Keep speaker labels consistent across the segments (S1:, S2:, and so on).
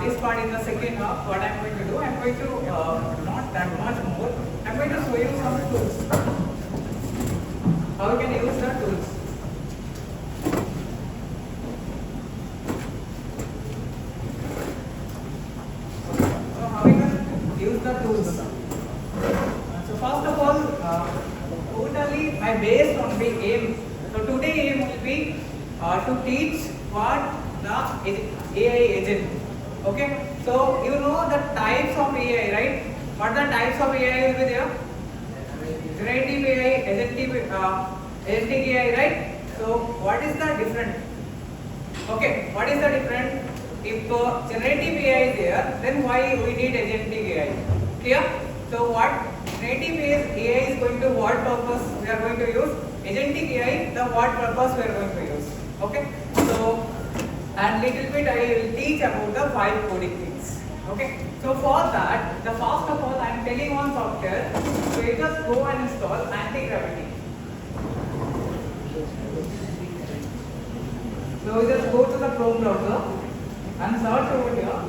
S1: this part in the second half. What I'm going to do, I'm going to not that much more. I'm going to show you some tools. How you can use the tools. So how you can use the tools. So first of all, totally my base on the aim. So today aim will be to teach what the AI agent. Okay, so you know the types of AI, right? What the types of AI will be there? Generative AI, agentic AI, right? So what is the different? Okay, what is the different? If generative AI is there, then why we need agentic AI? Clear? So what generative AI is going to what purpose we are going to use? Agentic AI, the what purpose we are going to use? Okay, so and little bit I will teach about the 5 coding things. Okay, so for that, the first of all I am telling one software. So you just go and install anti-gravity. So you just go to the Chrome browser and search over here.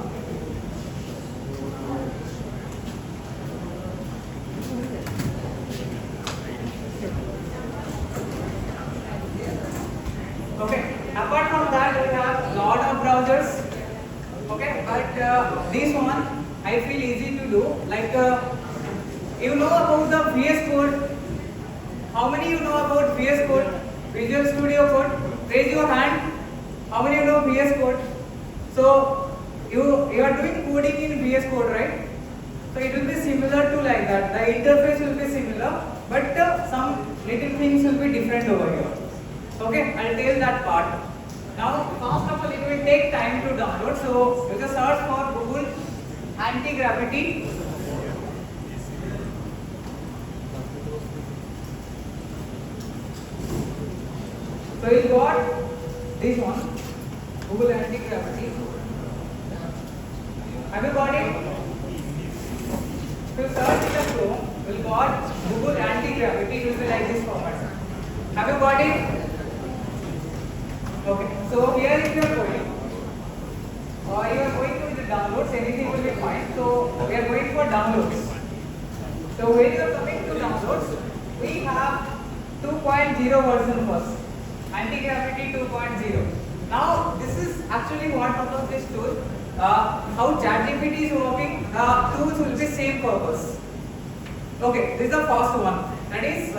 S1: Okay, apart from that we have lot of browsers. Okay, but this one I feel easy to do. Like you know about the VS Code. How many you know about VS Code? Visual Studio Code. Raise your hand. How many you know VS Code? So you are doing coding in VS Code, right? So it will be similar to like that. The interface will be similar, but some little things will be different over here. Okay, I'll tell that part. Now, first of all, it will take time to download. So you just search for Google anti-gravity. So you got this one, Google anti-gravity. Have you got it? So search in the Chrome, you got Google anti-gravity. It will be like this format. Have you got it? Okay, so here if you are going, you are going to the downloads, anything will be fine. So we are going for downloads. So when you are coming to downloads, we have 2.0 version first, anti-gravity 2.0. Now this is actually what purpose this tool, how ChatGPT is working, the tools will be same purpose. Okay, this is the first one, that is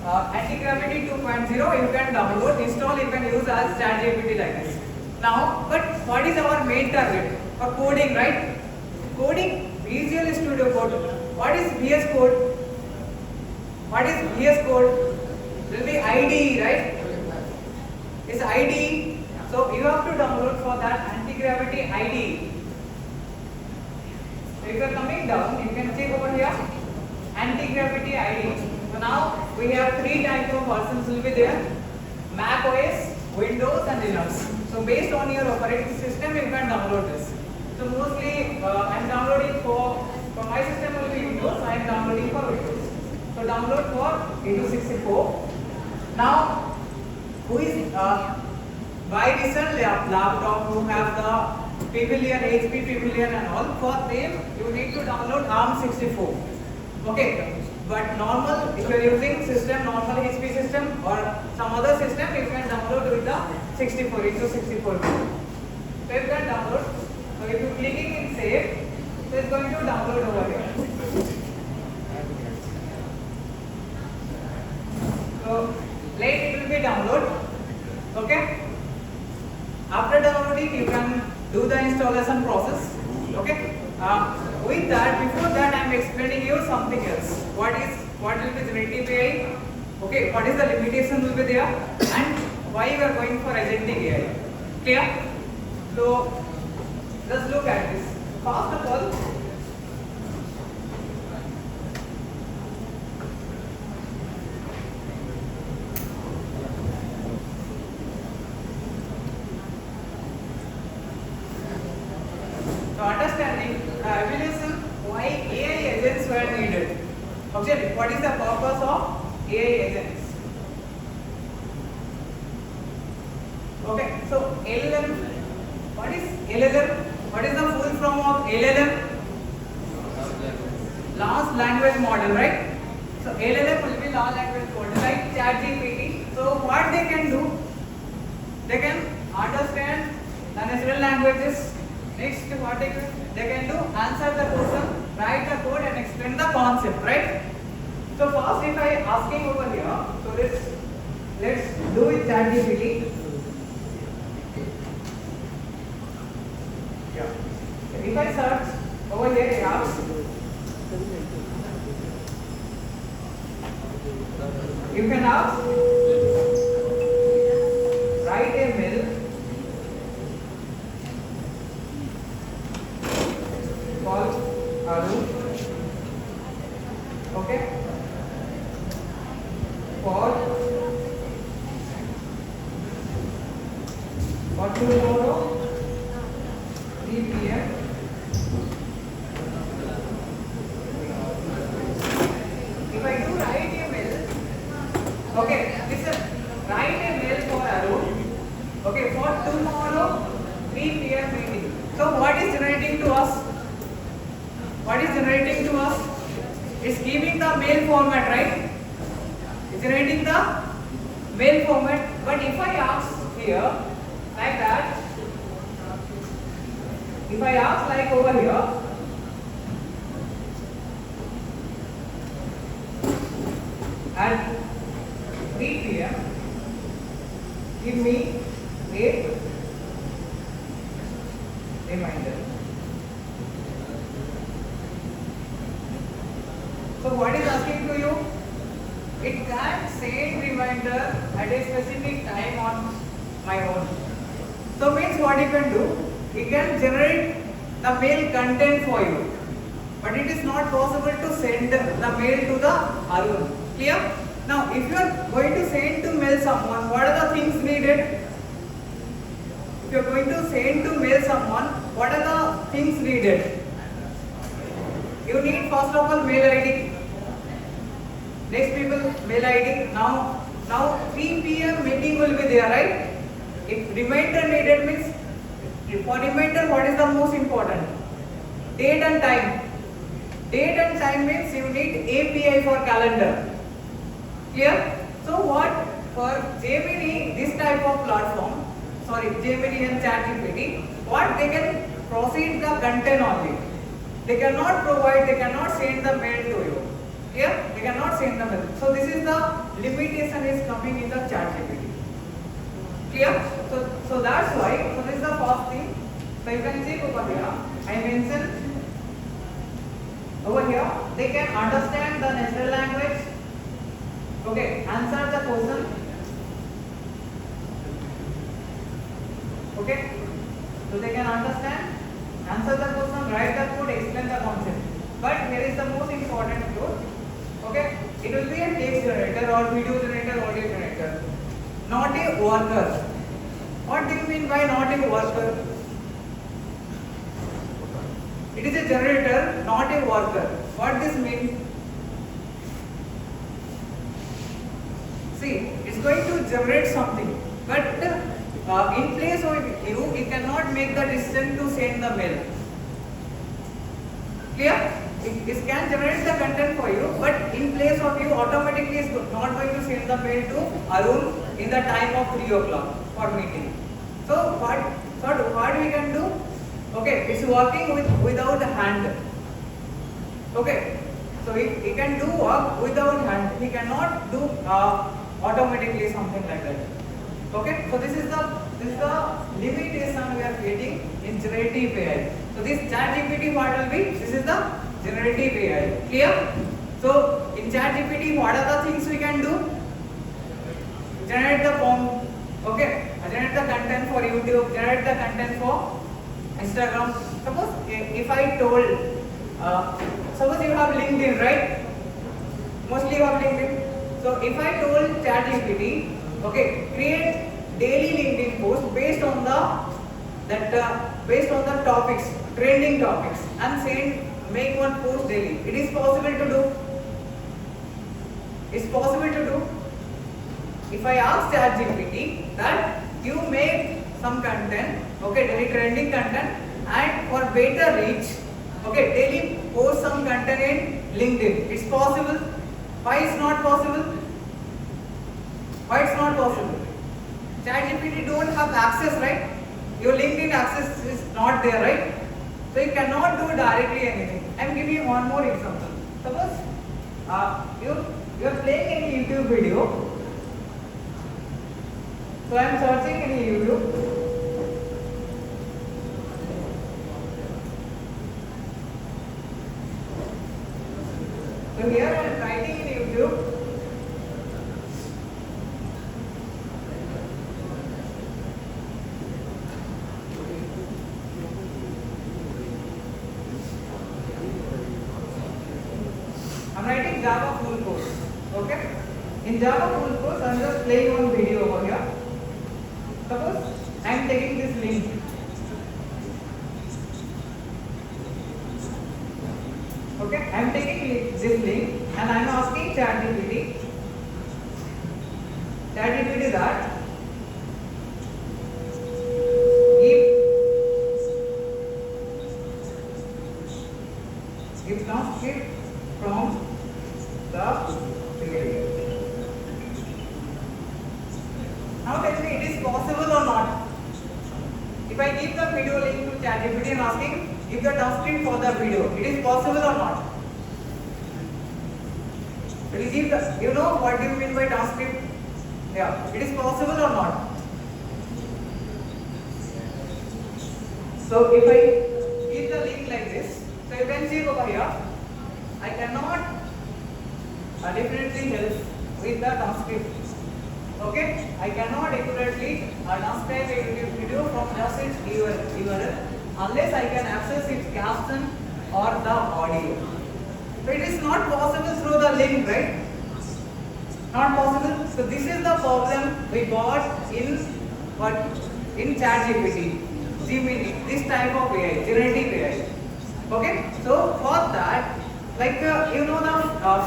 S1: anti-gravity 2.0. You can download, install, you can use as ChatGPT like this. Now, but what is our main target for coding, right? Coding, Visual Studio Code. What is VS Code? What is VS Code? Will be IDE, right? It's IDE. So you have to download for that anti-gravity IDE. So if you are coming down, you can check over here, anti-gravity IDE. So now we have 3 types of versions will be there: Mac OS, Windows and Linux. So based on your operating system, you can download this. So mostly I am downloading for my system will be Windows. I am downloading for Windows. So download for X64. Now who is buy recent laptop who have the Pavilion, HP Pavilion and all, for them you need to download ARM64. Okay, but normal, if you are using system, normal HP system or some other system, you can download with the 64 into 64. So you can download. So if you clicking in save, so it's going to download over here. So late it will be download. Okay. After downloading, you can do the installation process. Okay. With that, before that, I am explaining you something else. What will be generative AI? Okay. What is the limitation will be there, and why you are going for agentic AI? Clear? So let's look at this. First of all, understanding the evolution why AI agents were needed. Okay, what is the purpose of AI agents? Okay, so LLM, what is LLM? What is the full LLM, large language model, right? So LLM will be large language model like ChatGPT. So what they can do, they can understand the natural languages. Next, what they can do, answer the question, write the code and explain the concept, right? So first, if I asking over here, so let's do with ChatGPT. Yeah. If I search over here, I ask, you can ask, write a mail called Arun, okay, for tomorrow 3 p.m. If I do write a mail, okay, listen, write a mail for Arun, okay, for tomorrow 3 p.m. meeting. So what is generating to us? What is generating to us? It's giving the mail format, right? It's generating the mail format. But if I ask here like that, if I ask like over here, at 3 p.m. give me a reminder. So what is asking to you? It can send reminder at a specific time on my own. So means what you can do? It can generate the mail content for you, but it is not possible to send the mail to the Arun. Clear? Now, if you are going to send to mail someone, what are the things needed? If you are going to send to mail someone, what are the things needed? You need first of all mail ID. Next people mail ID. Now 3 p.m. meeting will be there, right? If reminder needed means, for reminder what is the most important? Date and time. Date and time means you need API for calendar. Clear? So what for Gemini, this type of platform, Gemini and ChatGPT, what they can proceed the content only. They cannot provide, they cannot send the mail to you. Clear? They cannot send the mail. So this is the limitation is coming in the ChatGPT. Clear? So that's why, so this is the first thing. So you can see over here, I mentioned over here, they can understand the natural language. Okay, answer the question. Okay, so they can understand, answer the question, write the code, explain the concept. But here is the most important code. Okay, it will be a text generator or video generator, audio generator, not a worker. What do you mean by not a worker? It is a generator, not a worker. What this means? See, it's going to generate something, but in place of you, it cannot make the decision to send the mail. Clear? It can generate the content for you, but in place of you, automatically it's not going to send the mail to Arun in the time of 3 o'clock for meeting. So what we can do? Okay, it's working without the hand. Okay, so he can do work without hand. He cannot do automatically something like that. Okay, so this is the limitation we are creating in generative AI. So this ChatGPT what will be? This is the generative AI. Clear? So in ChatGPT, what are the things we can do? Generate the form. Okay, generate the content for YouTube. Generate the content for Instagram. Suppose if I told, suppose you have LinkedIn, right? Mostly you have LinkedIn. So if I told ChatGPT, okay, create daily LinkedIn post based on the topics, trending topics, and make one post daily. It is possible to do. It's possible to do. If I ask ChatGPT that you make some content, okay, daily trending content and for better reach, okay, daily post some content in LinkedIn. It's possible. Why it's not possible? Why it's not possible? ChatGPT don't have access, right? Your LinkedIn access is not there, right? So you cannot do directly anything. I'm giving you one more example. Suppose you are playing any YouTube video. So I am searching in YouTube. So here I am writing in YouTube. I am writing Java full course. Okay. In Java full course, I am just playing one video over here. Suppose I am taking this link. Okay, I am taking this link and I am asking ChatGPT that give transcript from the video. Now tell me, it is possible or not? If I give the video link to ChatGPT and asking, give the transcript for the video, it is possible or not? Will you give the, you know what do you mean by transcript? Yeah, it is possible or not? So if I give the link like this, so you can see over here, I cannot definitely help with the transcript. Okay, I cannot accurately transcribe a YouTube video from just its URL unless I can access its caption or the audio. So it is not possible through the link, right? Not possible. So this is the problem we got in what? In ChatGPT, Gemini, this type of AI, generative AI. Okay, so for that, like you know the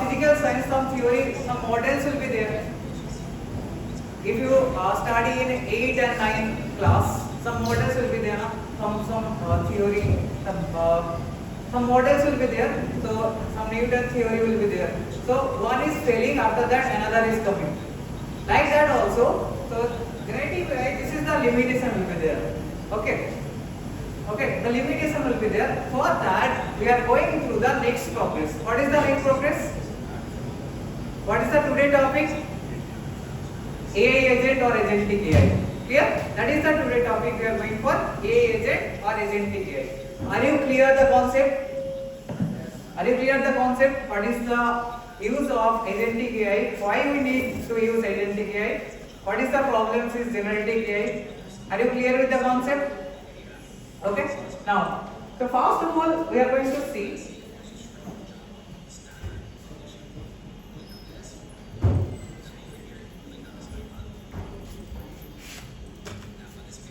S1: physical science, some theory, some models will be there. If you study in 8 and 9 class, some models will be there, no? some theory, some models will be there. So some Newton theory will be there. So one is failing, after that another is coming. Like that also. So generative AI, this is the limitation will be there. Okay. Okay, the limitation will be there. For that, we are going through the next progress. What is the next progress? What is the today topic? AI agent or agentic AI. Clear? That is the today topic we are going for. AI agent or agentic AI. Are you clear the concept? Are you clear the concept? What is the use of agentic AI? Why we need to use agentic AI? What is the problems with generative AI? Are you clear with the concept? Okay. Now, so first of all, we are going to see.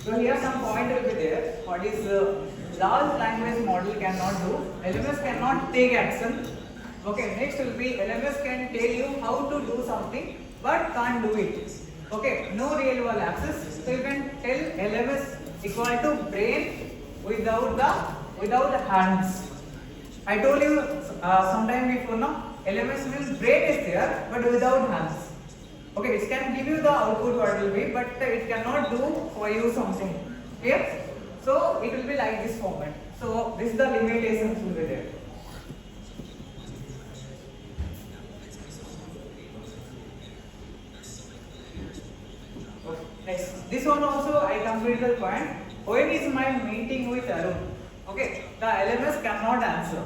S1: So here some point will be there. What is large language model cannot do. LMS cannot take action. Okay. Next will be LMS can tell you how to do something, but can't do it. Okay. No real world access. So you can tell LMS equal to brain without the hands. I told you sometime before, no? LMS means brain is there, but without hands. Okay, it can give you the output what will be, but it cannot do for you something. Clear? So it will be like this format. So this is the limitations will be there. Okay. Next, this one also I complete the point. When is my meeting with Arun? Okay, the LMS cannot answer.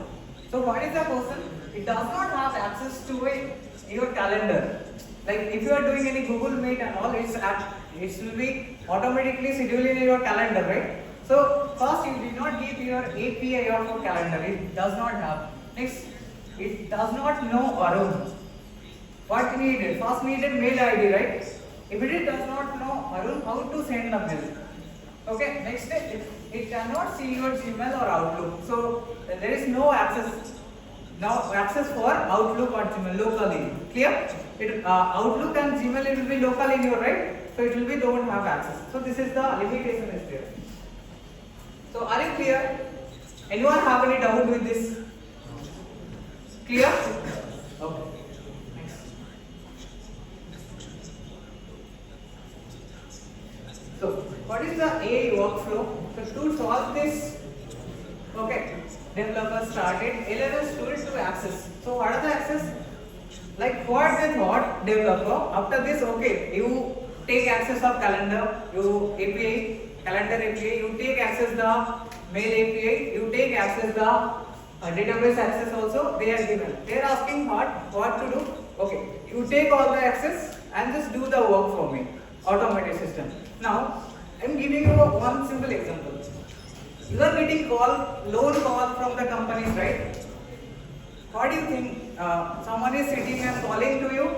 S1: So what is the person? It does not have access to your calendar. Like if you are doing any Google Meet and all, it will be automatically scheduled in your calendar, right? So first you did not give your API of your calendar. It does not have. Next, it does not know Arun. What needed? First needed mail ID, right? If it does not know Arun, how to send the mail? Okay, next it cannot see your Gmail or Outlook. So there is no access. Now access for Outlook or Gmail locally. Clear? Outlook and Gmail it will be local in your, right? So it will be don't have access. So this is the limitation is there. So are you clear? Anyone have any doubt with this? Clear? Okay. Next. So what is the AI workflow? So to solve this, okay, developers started LLS tool to access. So what are the access? Like what they thought developer after this, okay, you take access of calendar, you API, calendar API, you take access the mail API, you take access the database access also they are given. They are asking what to do. Okay, you take all the access and just do the work for me, automated system. Now I am giving you one simple example. You are getting loan call from the companies, right? What do you think? Someone is sitting and calling to you?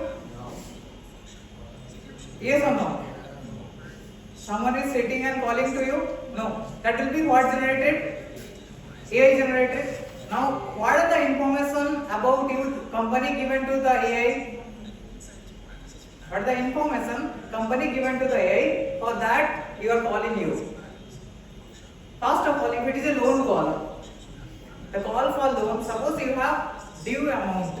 S1: Yes or no? Someone is sitting and calling to you? No. That will be what generated? AI generated. Now, what are the information about you company given to the AI? What are the information company given to the AI? For that you are calling you. First of all, if it is a loan call, the call for loan, suppose you have due amount.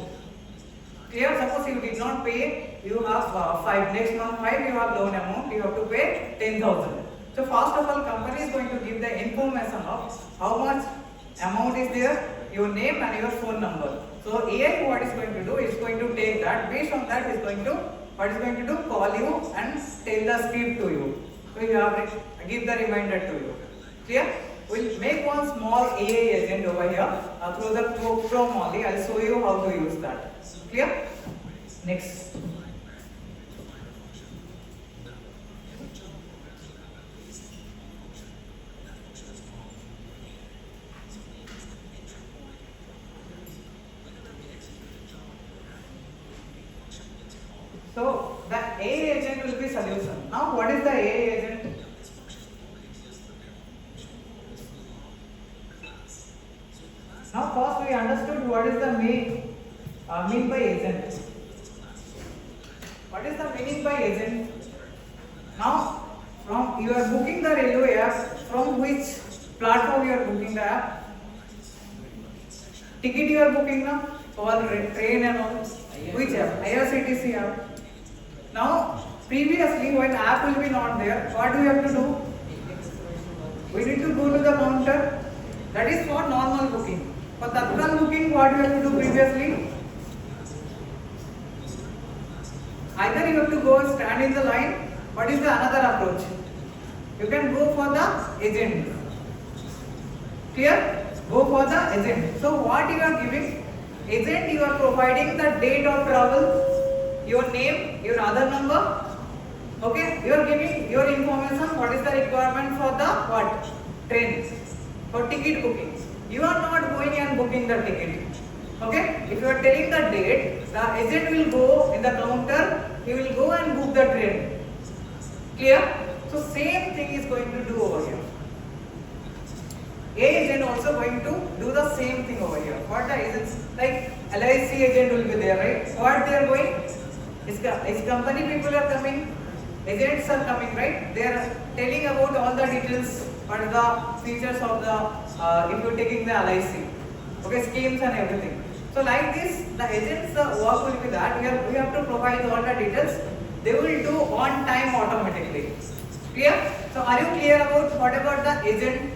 S1: Here, suppose you did not pay, you have 5, next month 5, you have loan amount, you have to pay 10,000. So first of all, company is going to give the information of how much amount is there, your name and your phone number. So AI what is going to do is going to take that, based on that is going to, call you and tell the script to you. So you have to give the reminder to you. Clear? We'll make one small AI agent over here through the Chrome only. I'll show you how to use that. Clear? Next. So the AI agent will be solution. Now what is the AI agent? Now first we understood what is the mean by agent. What is the meaning by agent? Now from you are booking the railway app, from which platform you are booking the app? Ticket you are booking now for train and all. Which app? IRCTC app. Now previously when app will be not there, what do we have to do? We need to go to the counter. That is for normal booking. For Tatkal booking, what you have to do previously? Either you have to go and stand in the line. What is the another approach? You can go for the agent. Clear? Go for the agent. So what you are giving? Agent, you are providing the date of travel, your name, your Aadhaar number. Okay? You are giving your information. What is the requirement for the what? Train. For ticket booking. You are not going and booking the ticket. Okay? If you are telling the date, the agent will go in the counter, he will go and book the train. Clear? So same thing is going to do over here. AI agent also going to do the same thing over here. What the agents, like LIC agent will be there, right? What they are going? Is company people are coming, agents are coming, right? They are telling about all the details, what are the features of the if you are taking the LIC, okay, schemes and everything. So like this, the agents work will be that we have to provide all the details. They will do on time automatically. Clear? So are you clear about what about the agent?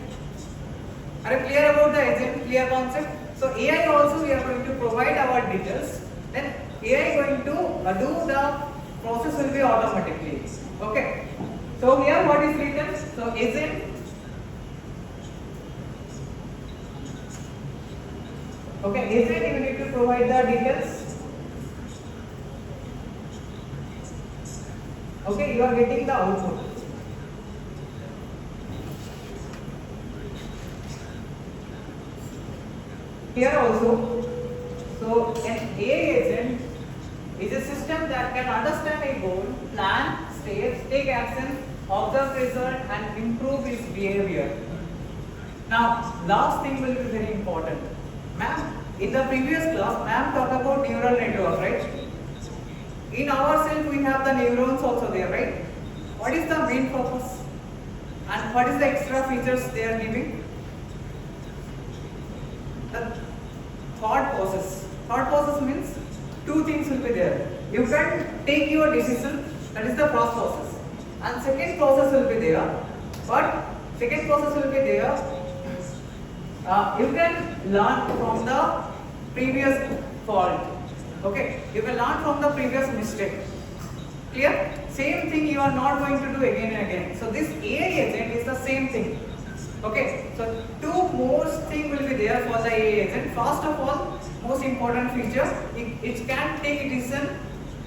S1: Are you clear about the agent? Clear concept? So AI also we are going to provide our details. Then AI going to do the process will be automatically. Okay. So here what is written? So agent. Okay, agent you need to provide the details. Okay, you are getting the output. Here also, so an AI agent is a system that can understand a goal, plan, steps, take action, observe result and improve its behavior. Now, last thing will be very important. Ma'am, in the previous class, ma'am talked about neural network, right? In ourselves, we have the neurons also there, right? What is the main purpose? And what is the extra features they are giving? the thought process. Thought process means two things will be there. You can take your decision, that is the first process, and second process will be there. But second process will be there. You can learn from the previous fault. Okay, you can learn from the previous mistake. Clear? Same thing you are not going to do again and again. So this AI agent is the same thing. Okay, so two most things will be there for the AI agent. First of all, most important feature, it can take a decision.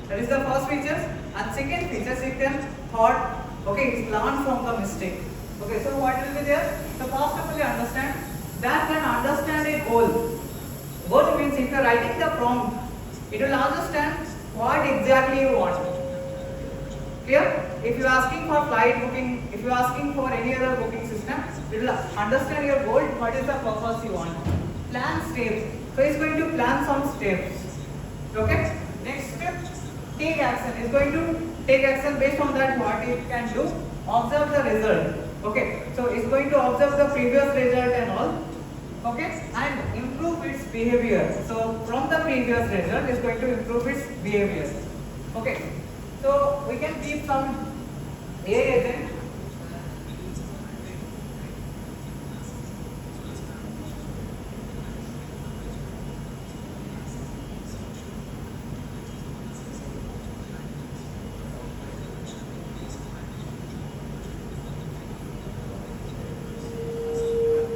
S1: That is the first feature. And second feature, it can thought. Okay, it's learn from the mistake. Okay, so what will be there? So first of all, you understand that can understand a goal. Goal means if you are writing the prompt, it will understand what exactly you want. Clear? If you are asking for flight booking, if you are asking for any other booking system, it will understand your goal, what is the purpose you want. Plan steps. So it's going to plan some steps. Okay? Next step, take action. It's going to take action based on that what it can do. Observe the result. Okay? So it's going to observe the previous result and all. Okay? And improve its behavior. So from the previous result, it's going to improve its behavior. Okay? So we can keep some AI agent.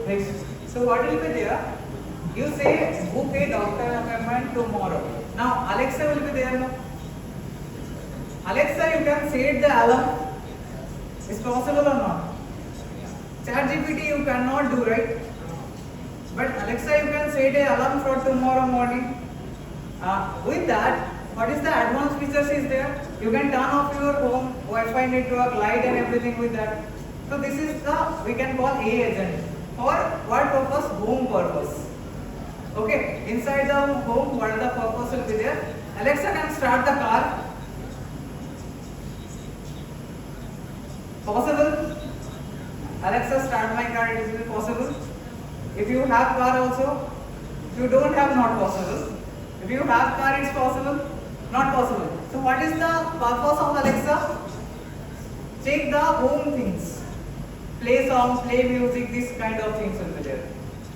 S1: Next. So what will be there? You say book a doctor appointment tomorrow. Now Alexa will be there now. Alexa, you can set the alarm. Is possible or not? ChatGPT you cannot do, right? But Alexa, you can set an alarm for tomorrow morning. With that, what is the advanced features is there? You can turn off your home Wi-Fi network, light and everything with that. So this is the, we can call AI agent. For what purpose? Home purpose. Okay, inside the home, what are the purpose will be there? Alexa can start the car. Possible? Alexa, start my car, it is possible. If you have car also, if you don't have, not possible. If you have car, it's possible, not possible. So what is the purpose of Alexa? Check the home things. Play song, play music, this kind of things will be there.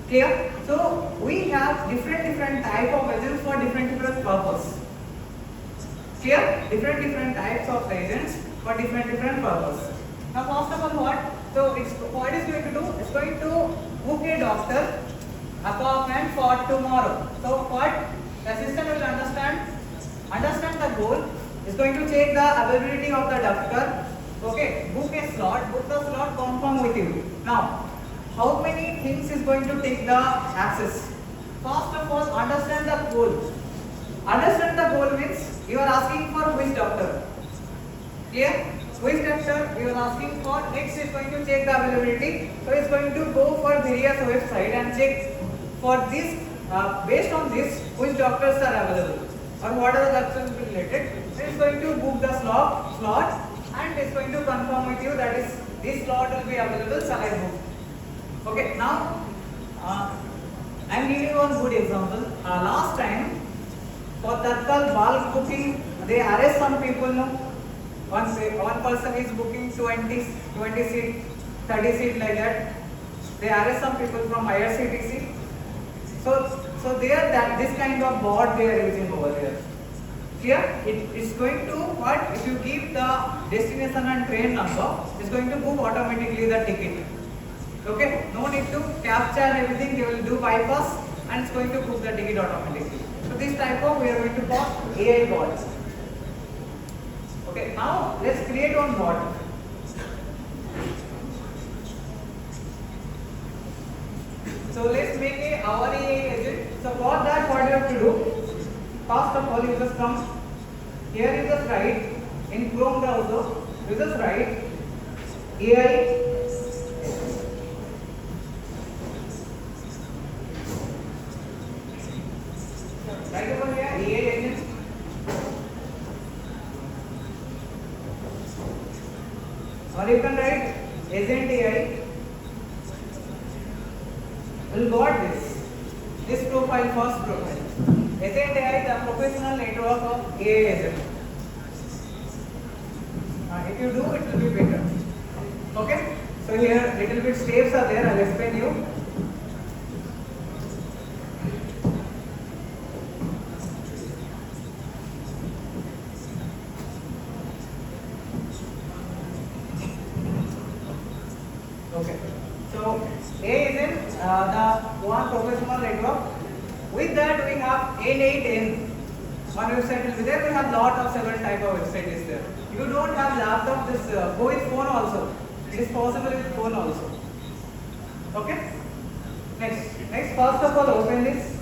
S1: Clear? So we have different type of agents for different purpose. Clear? Different types of agents for different purpose. Now first of all what? So what is going to do? It's going to book a doctor appointment for tomorrow. So what? The system will understand the goal. It's going to check the availability of the doctor. Okay, book a slot, book the slot, confirm with you. Now, how many things is going to take the access? First of all, understand the goal. Understand the goal means you are asking for which doctor. Clear? Which doctor you are asking for? Next is going to check the availability. So it's going to go for various website and check for this, based on this, which doctors are available or what are the doctors related. So it's going to book the slot and it's going to confirm with you that is this slot will be available, shall I book? Okay, now I am giving one good example. Last time for Tatkal bulk booking, they arrest some people. No, one person is booking 20 seat, 30 seat like that. They arrest some people from IRCTC. So there that this kind of bot they are using over there. Clear? It is going to what? If you give the destination and train number, it's going to book automatically the ticket. Okay? No need to capture everything, they will do bypass and it's going to book the ticket automatically. So this type of we are going to call AI bots. Okay, now let's create one bot. So let's make our AI agent. So for that what you have to do? First of all, you just come here, you just write in Chrome browser, you just write AI right over here, AI agent. Or you can write agent AI. Will got this. this profile, first profile. SNI, the professional network of AISM. If you do, it will be better. Okay? So here little bit steps are there. I'll explain you. Okay. So A is in the one professional network. With that we have N8N. One website will be there. We have lot of several type of websites there. You don't have laptop, this go with phone also. It is possible with phone also. Okay. Next, first of all, open this.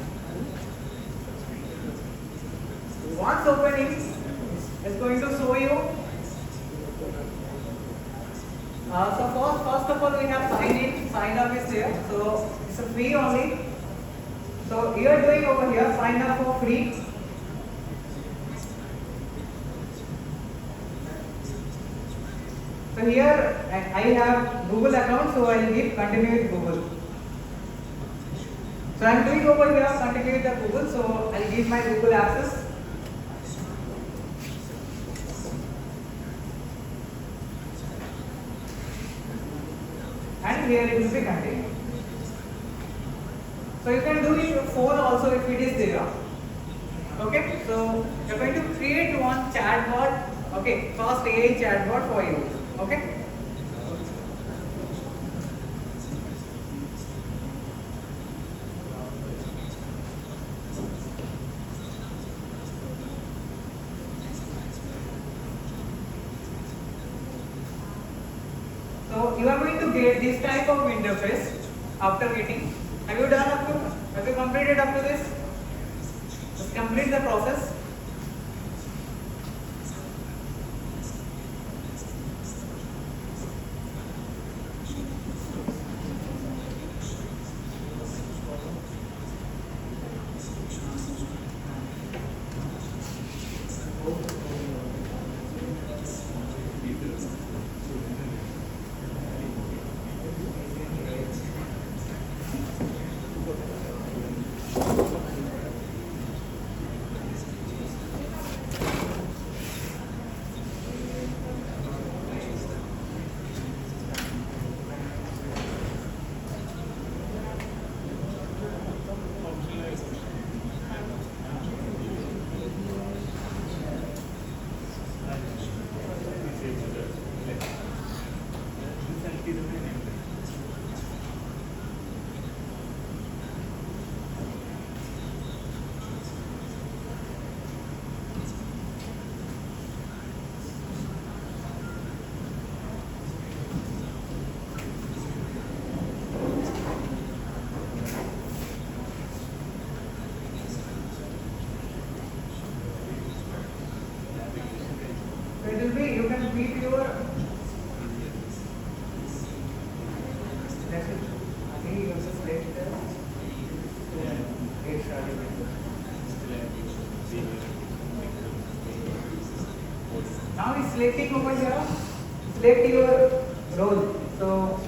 S1: Once opening, it's going to show you. So first of all, we have sign in. Sign up is there. So it's a free only. So you are doing over here. Sign up for free. So here I have Google account, so I will give continue with Google. So I am doing over here continue with the Google, so I will give my Google access. And here it will be continue. So you can do it your phone also if it is there. Okay, so you are going to create one chatbot. Okay, first AI chatbot for you. Okay. So you are going to get this type of interface after getting. Have you done up to? Have you completed up to this? Just complete the process. It will be, you can keep your now is selecting over here, select your role. So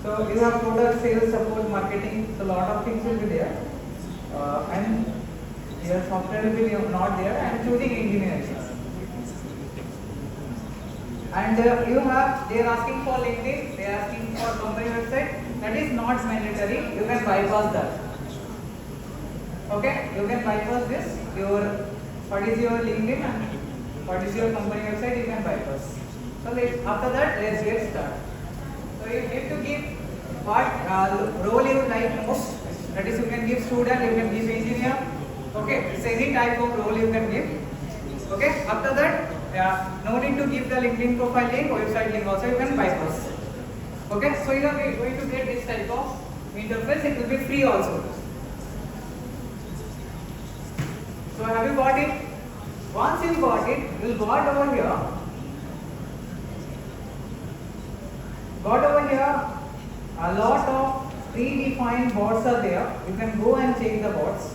S1: you have product, sales, support, marketing, so lot of things will be there, and your software will be not there, and choosing engineering. And you have, they are asking for LinkedIn, they are asking for company website. That is not mandatory. You can bypass that. Okay, you can bypass this. What is your LinkedIn and what is your company website? You can bypass. So after that, let's get started. So you need to give what role you like most. That is, you can give student, you can give engineer. Okay, so any type of role you can give. Okay, after that, no need to give the LinkedIn profile link, website link also you can bypass. Okay, so you are going to get this type of interface. It will be free also. So have you got it? Once you got it, you will got over here. Got over here a lot of predefined bots are there. You can go and check the bots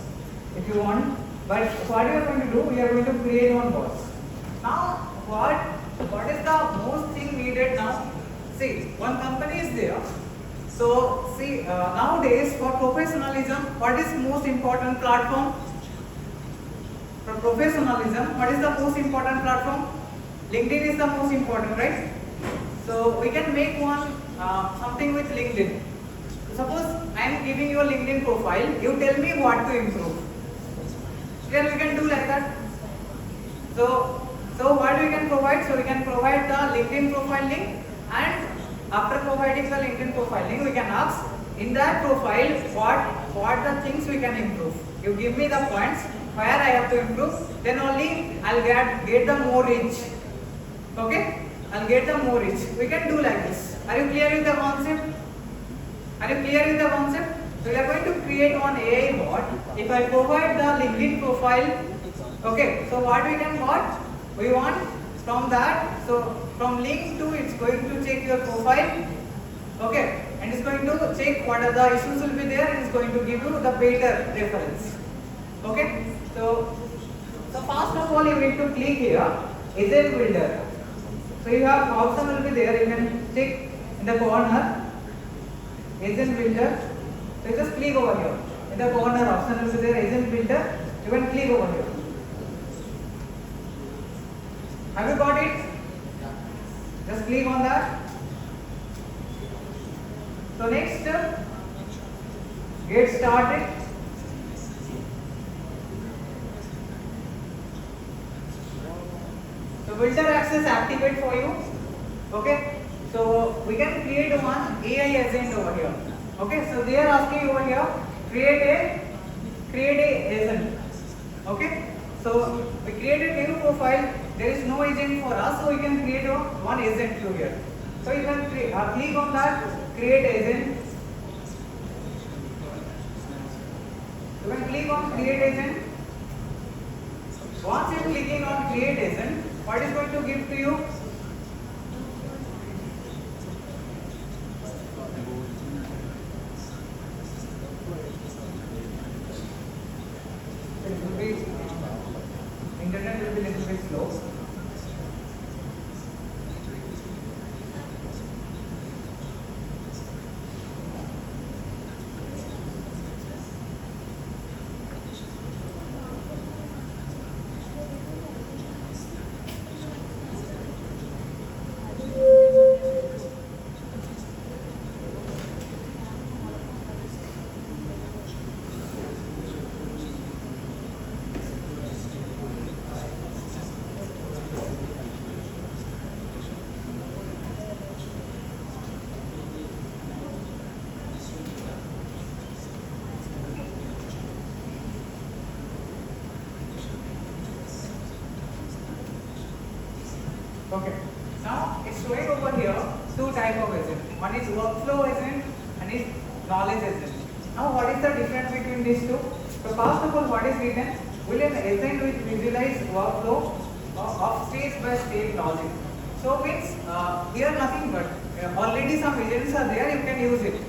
S1: if you want. But what we are going to do, we are going to create one bots. Now, what is the most thing needed now? See, one company is there. So see, nowadays for professionalism, what is most important platform? For professionalism, what is the most important platform? LinkedIn is the most important, right? So we can make one something with LinkedIn. Suppose I am giving you a LinkedIn profile, you tell me what to improve. Then we can do like that. So what we can provide? So we can provide the LinkedIn profile link, and after providing the LinkedIn profile link, we can ask in that profile what the things we can improve. You give me the points where I have to improve, then only I'll get the more reach. Okay? I'll get the more reach. We can do like this. Are you clear with the concept? Are you clear with the concept? So we are going to create one AI bot. If I provide the LinkedIn profile, okay, so what we can bot? We want from that, so from link to it's going to check your profile, okay, and it's going to check what are the issues will be there, and it's going to give you the better reference. Okay, so first of all you need to click here, Agent Builder. So you have option will be there, you can check in the corner, Agent Builder. So you just click over here. In the corner option will be there, Agent Builder. You can click over here. Have you got it? Just click on that. So next, get started. So filter access activate for you. Okay. So we can create one AI agent over here. Okay. So they are asking over here, create a agent. Okay. So we created new profile. There is no agent for us, so we can create one agent through here. So you can click on that, create agent. You can click on create agent. Once you are clicking on create agent, what is going to give to you? It will be, internet will be a little bit slow. Okay. Now it's showing over here two type of agent. One is workflow agent and is knowledge agent. Now what is the difference between these two? So first of all, what is written? Will an agent which visualize workflow of stage by stage logic. So means here nothing but already some agents are there, you can use it.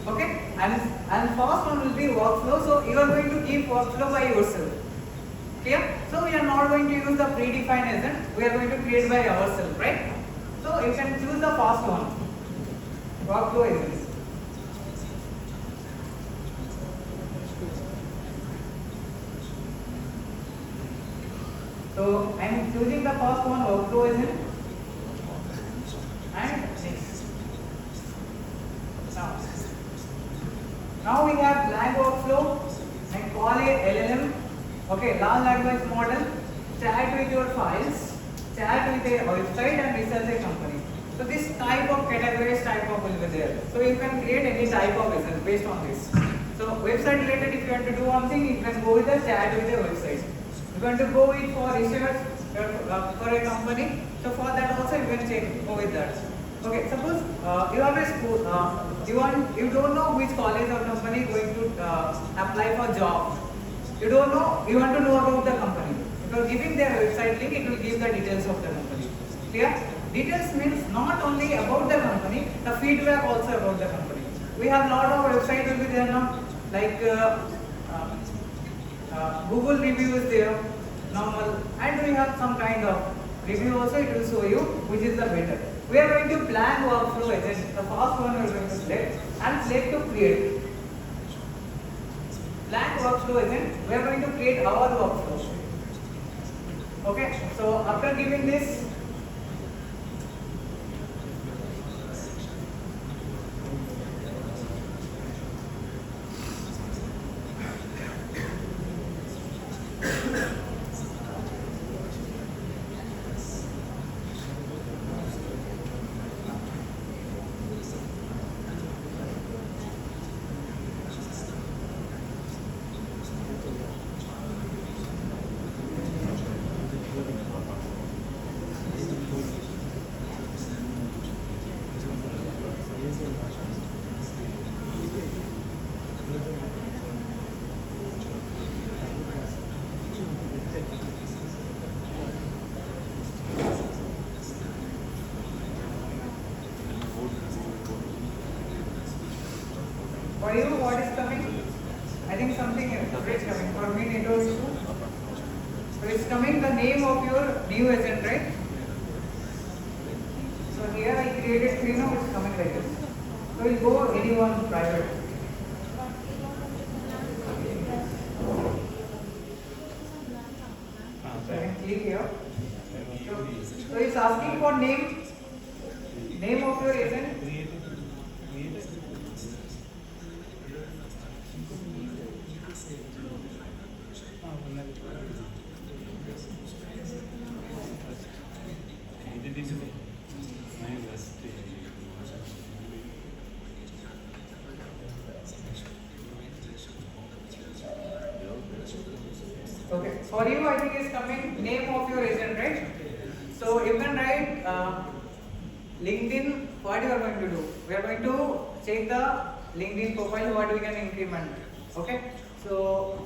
S1: Okay, and first one will be workflow. So you are going to keep workflow by yourself. Clear? So we are not going to use the predefined agent. We are going to create by ourselves, right? So you can choose the first one, workflow agent. So I am choosing the first one, workflow agent, and next. Now we have blank workflow and call a LLM. Okay, large language model, chat with your files, chat with a website and research a company. So this type of categories type of will be there. So you can create any type of agent based on this. So website related, if you want to do one thing, you can go with a chat with a website. You want to go with for research for a company. So for that also you can go with that. Okay, suppose you have a school, you don't know which college or company going to apply for job. You don't know, you want to know about the company. If you are giving their website link, it will give the details of the company. Clear? Details means not only about the company, the feedback also about the company. We have lot of websites will be there now, like Google review is there, normal, and we have some kind of review also. It will show you which is the better. We are going to plan workflow agent. The first one we are going to select. and select to create. Blank workflow isn't. We are going to create our workflow. Okay. So after giving this, for you, what is coming? I think something is coming. For me, network issue. So it's coming the name of your new agent, right? So here I created 3 now, it's coming like this. So we'll go anyone private. So I can click here. So it's asking for name of your agent. Okay, for you I think is coming name of your agent, right? So you can write LinkedIn. What you are going to do? We are going to check the LinkedIn profile. What we can increment. Okay, so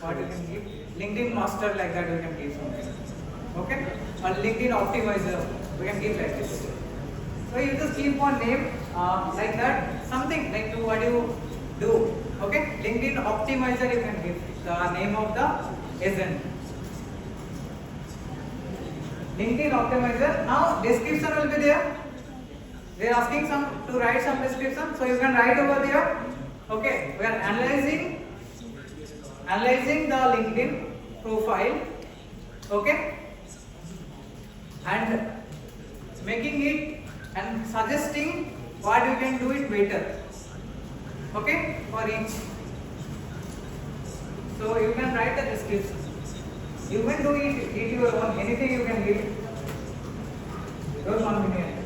S1: what you can give? LinkedIn master, like that we can give something. Okay, or LinkedIn optimizer we can give like this. So you just keep one name like that. Something like what you do. Okay, LinkedIn optimizer you can give the name of the agent. LinkedIn optimizer. Now description will be there. They are asking to write some description, so you can write over there. Okay, we are analyzing the LinkedIn profile. Okay, and making it and suggesting what you can do it better. Okay, for each. So you can write the description. You can do it your own. Anything you can give. Your convenience.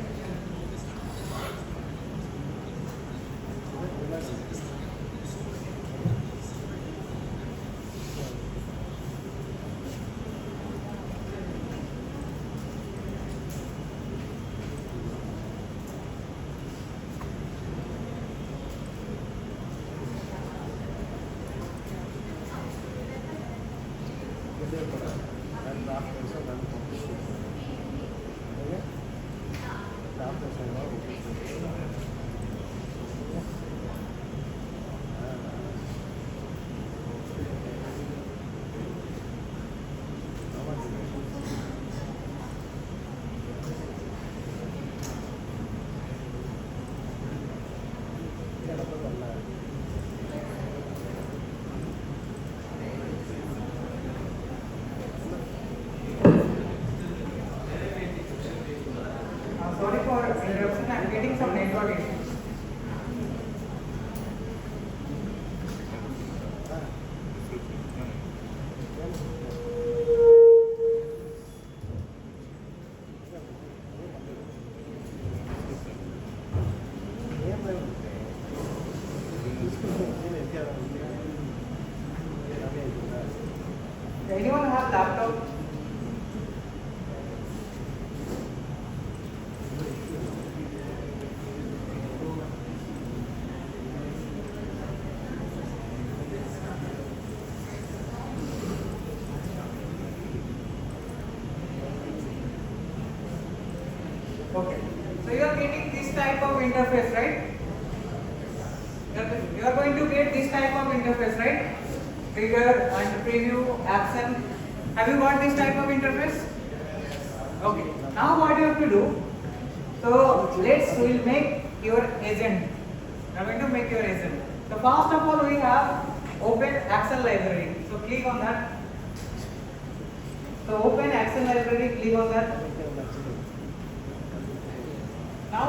S1: Sorry for interruption, I am getting some network issues. Anyone have laptop? Okay, so you are getting this type of interface, right? You are going to get this type of interface, right? Trigger and preview, action. Have you got this type of interface? Okay, now what you have to do? So we'll make your agent. You are going to make your asset. So first of all, we have open Excel library. So click on that. So open Excel library, click on that. Now,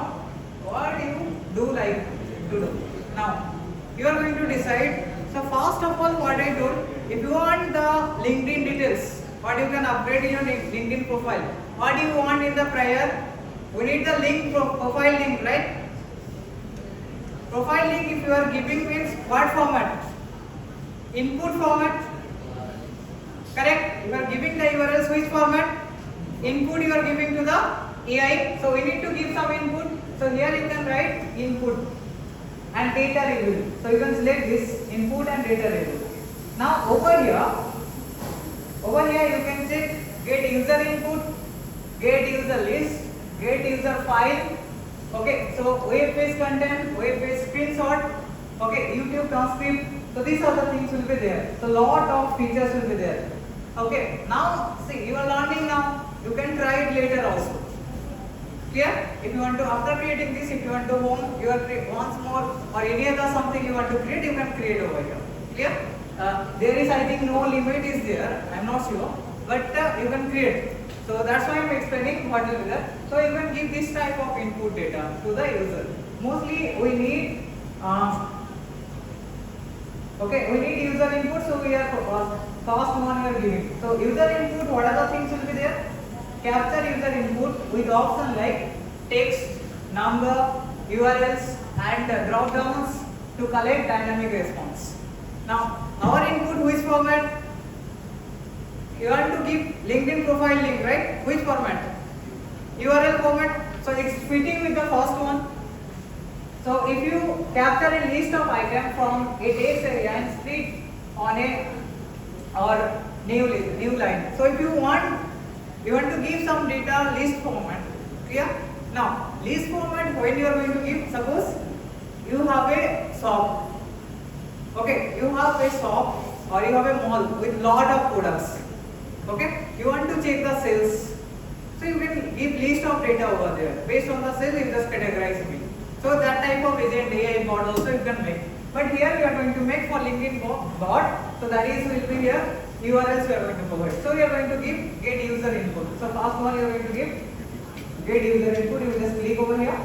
S1: what do you do like to do? Now, you are going to decide. So first of all, what I told, if you want the LinkedIn details, what you can upgrade in your LinkedIn profile. What do you want in the prior? We need the link, profile link, right? Profile link, if you are giving means what format? Input format. Correct? You are giving the URL, which format? Input you are giving to the AI. So we need to give some input. So here you can write input and data reveal. So you can select this input and data reveal. Now over here you can check get user input, get user list, get user file. Okay, so web page content, web page screenshot, okay, YouTube transcript. So these are the things will be there. So lot of features will be there. Okay, now see, you are learning now. You can try it later also. Clear? If you want to, after creating this, if you want to home, you are once more or any other something you want to create, you can create over here. Clear? There is, I think, no limit is there. I am not sure, but you can create. So that's why I am explaining what will be there. So you can give this type of input data to the user. Mostly we need okay, we need user input. So we are first one we are giving. So user input, what are the things will be there? Capture user input with option like text, number, URLs and drop downs to collect dynamic response. Now our input which format? You want to give LinkedIn profile link, right? Which format? URL format. So it's fitting with the first one. So if you capture a list of items from a text area and split on a or new line. So if you want to give some data list format. Clear? Now list format, when you are going to give, suppose you have a shop. Okay, you have a shop or you have a mall with lot of products. Okay, you want to check the sales. So you can give list of data over there. Based on the sales, you just categorize it. So that type of agent AI bot also you can make. But here we are going to make for LinkedIn bot. So that is will be here URLs we are going to provide. So we are going to give get user input. So first one you are going to give get user input. You will just click over here.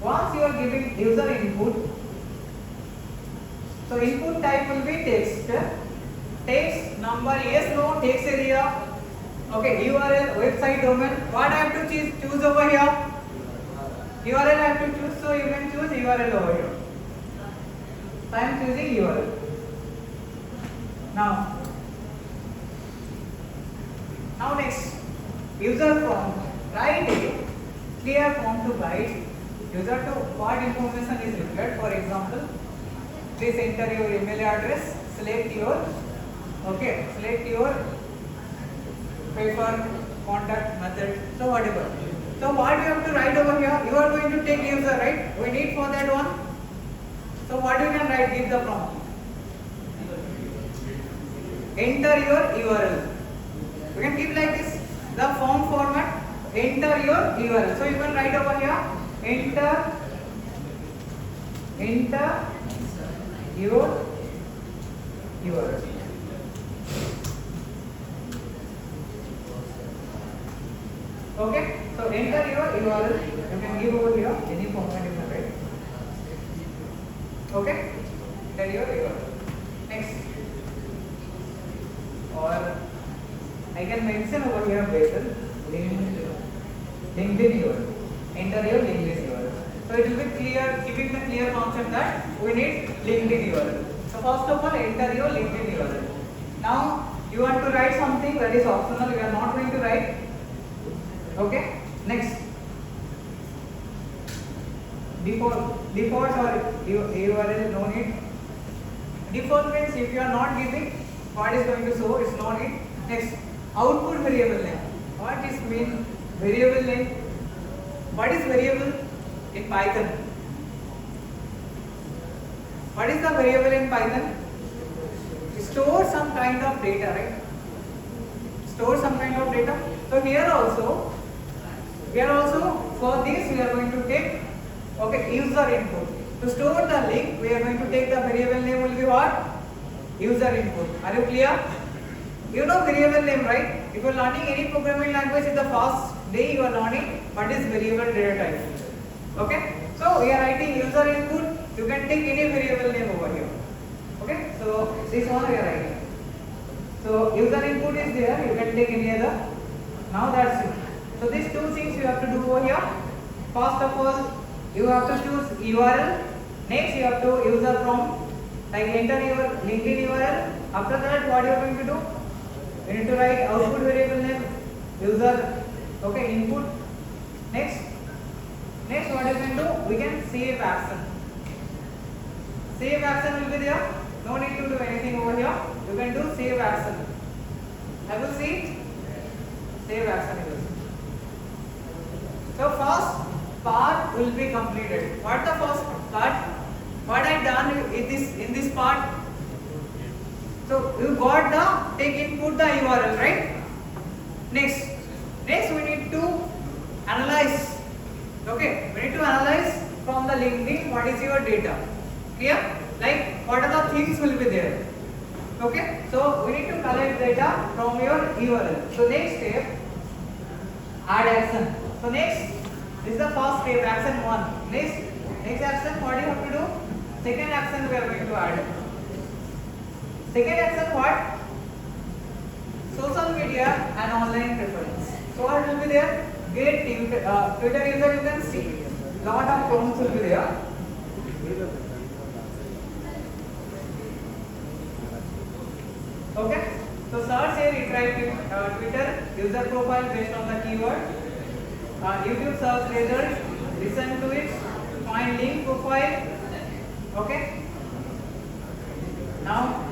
S1: Once you are giving user input, so input type will be text. Text, number, yes, no, text area. Okay, URL, website domain. What I have to choose over here? URL I have to choose, so you can choose URL over here. So I am choosing URL. Now next, user form. Write a clear form to guide user to what information is required. For example, please enter your email address, select your preferred contact method, so whatever. So what you have to write over here, you are going to take user, right? We need for that one. So what you can write, give the prompt. Enter your URL. You can give like this, the form format, enter your URL. So you can write over here, enter your URL. Okay, so enter your URL. You can give over here any format you can write. Okay, enter your URL. Next, or I can mention over here better LinkedIn URL. Enter your LinkedIn URL. So it will be clear, giving the clear concept that we need LinkedIn URL. So first of all, enter your LinkedIn URL. Now you want to write something that is optional. You are not going to write. Okay. Next, default or URL no need. Default means if you are not giving, what is going to show? It's no need. Next, output variable name. What is mean variable name? What is variable in Python? What is the variable in Python? Store some kind of data, right? Store some kind of data. So here also for this we are going to take user input. To store the link, we are going to take the variable name will be what? User input. Are you clear? You know variable name, right? If you are learning any programming language in the first day, you are learning what is variable data type. Okay? So we are writing user input. You can take any variable name over here. Okay? So this one we are writing. So user input is there. You can take any other. Now that's it. So these two things you have to do over here. First of all, you have to choose URL. Next, you have to use the prompt. Like enter your LinkedIn URL. After that, what you are going to do? You need to write output variable name, user, okay, input. Next, what you can do? We can save action. Save action will be there. No need to do anything over here. You can do save action. Have you seen? Save action. So first part will be completed. What the first part? What I done in this part? So you got the take input the URL, right? Next we need to analyze. Okay, we need to analyze from the LinkedIn what is your data. Clear? Like what are the things will be there. Okay, so we need to collect data from your URL. So next step, add action. So next, this is the first step, action 1. Next action, what do you have to do? Second action we are going to add. Second action what? Social media and online preference. So what will be there? Get Twitter user, you can see. Lot of prompts will be there. Okay. So search here, retrieve Twitter user profile based on the keyword. YouTube search results. Listen to it. Find link profile. Okay. Now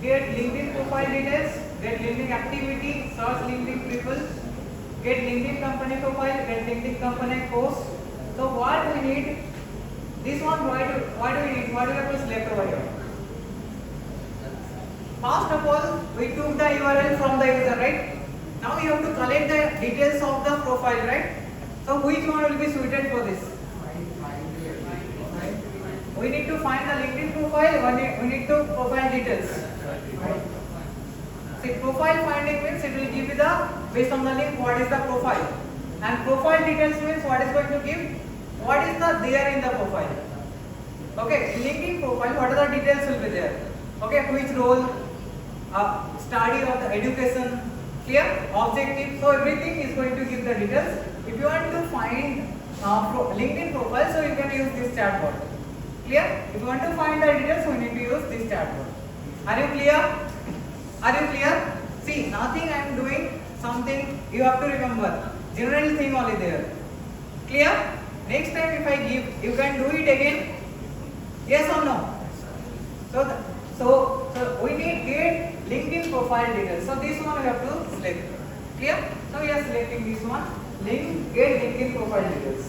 S1: get LinkedIn profile details, get LinkedIn activity, search LinkedIn people, get LinkedIn company profile, get LinkedIn company post. So what we need? This one, why do we need? What do we have to select over here? First of all, we took the URL from the user, right? Now you have to collect the details of the profile, right? So which one will be suited for this? We need to find the LinkedIn profile. We need to profile details. See, profile finding means it will give you the based on the link what is the profile, and profile details means what is going to give what is the there in the profile. Okay, LinkedIn profile, what are the details will be there. Okay, which role, study of the education, clear, objective. So everything is going to give the details. If you want to find LinkedIn profile, so you can use this chatbot. Clear? If you want to find the details, we need to use this chatbot. Are you clear? Are you clear? See, nothing I am doing, something you have to remember. General thing only there. Clear? Next time if I give, you can do it again. Yes or no? So we need get LinkedIn profile details. So this one we have to select. Clear? So we are selecting this one. Get LinkedIn profile details.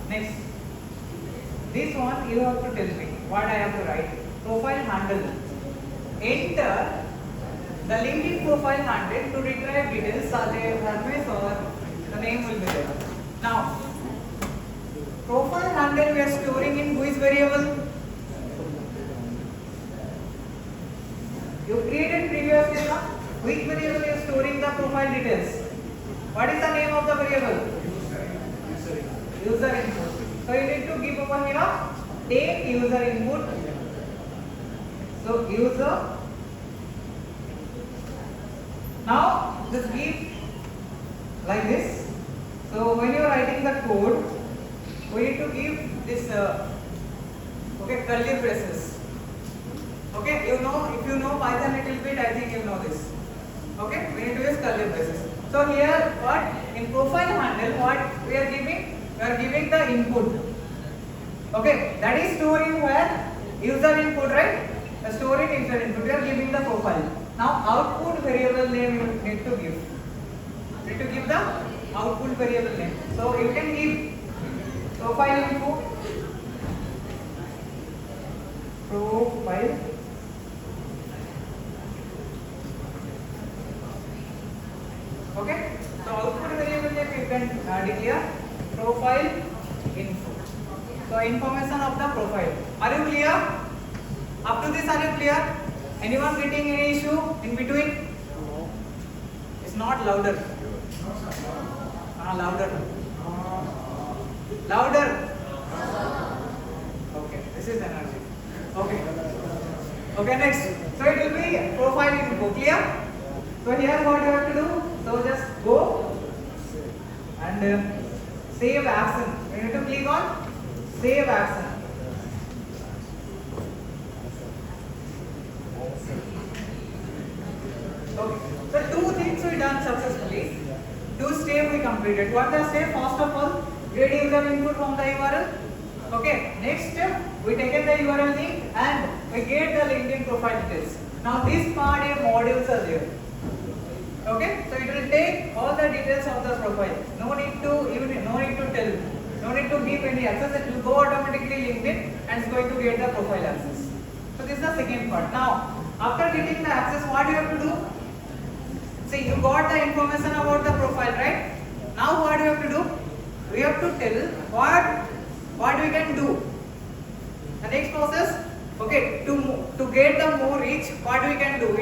S1: Next, this one you have to tell me what I have to write. Profile handle. Enter the LinkedIn profile handle to retrieve details such as Hermes or the name will be there. Now, profile handle we are storing in which variable? You created previously, na? Which variable you are storing the profile details? What is the name of the variable? User input. So you need to give over here take user input. So user. Now just give like this. So when you are writing the code, we need to give this okay, curly braces. Okay, you know, if you know Python little bit, I think you know this. Okay, we need to use curly braces. So here what in profile handle what we are giving? We are giving the input. Okay, that is storing where user input, right? The storing user input, you are giving the profile. Now output variable name you need to give. You need to give the output variable name. So you can give profile info, profile. Okay, so output variable name you can declare profile info. So information of the profile. Are you clear? Up to this, are you clear? Anyone getting any issue in between? It's not louder. Louder. Louder. Okay, this is energy. Okay. Okay, next. So it will be profile info. Clear? So here what you have to do? So just go and save action. You need to click on save action. Okay. So two things we done successfully. Two steps we completed. What the step? First of all, get user input from the URL. Okay. Next step, we taken the URL link and we get the LinkedIn profile details. Now this part of modules are there. Okay. So it will take all the details of the profile. No need to tell. No need to give any access. It will go automatically LinkedIn and it's going to get the profile access. So this is the second part. Now after getting the access, what you have to do? See, you got the information about the profile, right? Now what you have to do? We have to tell what we can do. The next process, okay, to get the more reach, what we can do?